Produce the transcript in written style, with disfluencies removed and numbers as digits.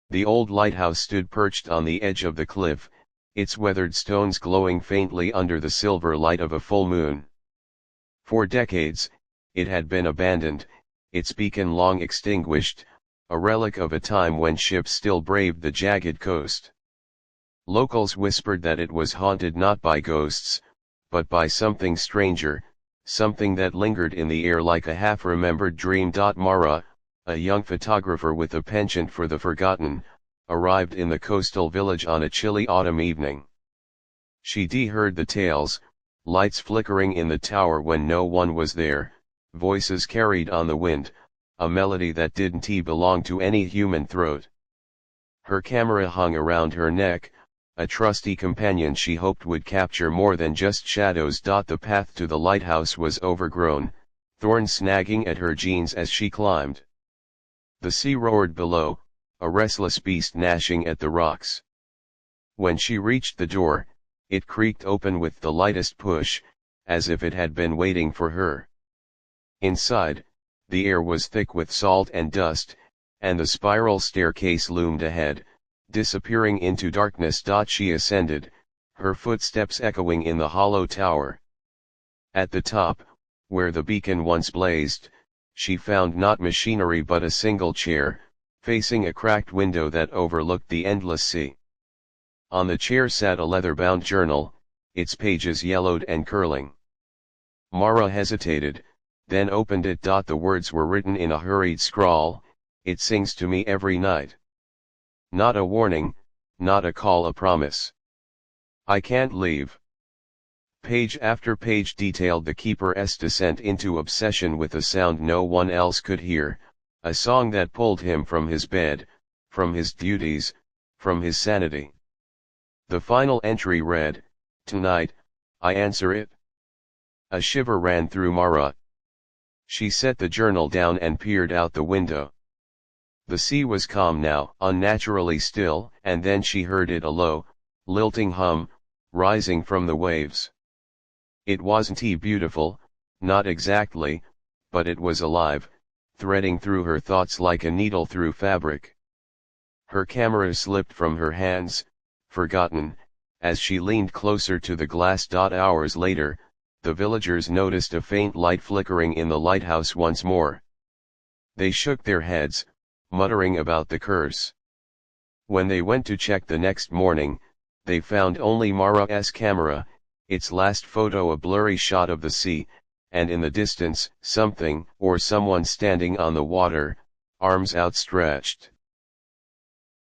The old lighthouse stood perched on the edge of the cliff, its weathered stones glowing faintly under the silver light of a full moon. For decades, it had been abandoned, its beacon long extinguished, a relic of a time when ships still braved the jagged coast. Locals whispered that it was haunted not by ghosts, but by something stranger, something that lingered in the air like a half-remembered dream. Mara, a young photographer with a penchant for the forgotten, arrived in the coastal village on a chilly autumn evening. She heard the tales, lights flickering in the tower when no one was there, voices carried on the wind, a melody that didn't belong to any human throat. Her camera hung around her neck, a trusty companion she hoped would capture more than just shadows. The path to the lighthouse was overgrown, thorns snagging at her jeans as she climbed. The sea roared below, a restless beast gnashing at the rocks. When she reached the door, it creaked open with the lightest push, as if it had been waiting for her. Inside, the air was thick with salt and dust, and the spiral staircase loomed ahead, disappearing into darkness. She ascended, her footsteps echoing in the hollow tower. At the top, where the beacon once blazed, she found not machinery but a single chair, facing a cracked window that overlooked the endless sea. On the chair sat a leather-bound journal, its pages yellowed and curling. Mara hesitated, then opened it. The words were written in a hurried scrawl, "It sings to me every night." Not a warning, not a call, a promise. "I can't leave." Page after page detailed the keeper's descent into obsession with a sound no one else could hear, a song that pulled him from his bed, from his duties, from his sanity. The final entry read, "Tonight, I answer it." A shiver ran through Mara. She set the journal down and peered out the window. The sea was calm now, unnaturally still, and then she heard it, a low, lilting hum, rising from the waves. It wasn't beautiful, not exactly, but it was alive, threading through her thoughts like a needle through fabric. Her camera slipped from her hands, forgotten, as she leaned closer to the glass. Hours later, the villagers noticed a faint light flickering in the lighthouse once more. They shook their heads, muttering about the curse. When they went to check the next morning, they found only Mara's camera, its last photo a blurry shot of the sea, and in the distance, something or someone standing on the water, arms outstretched.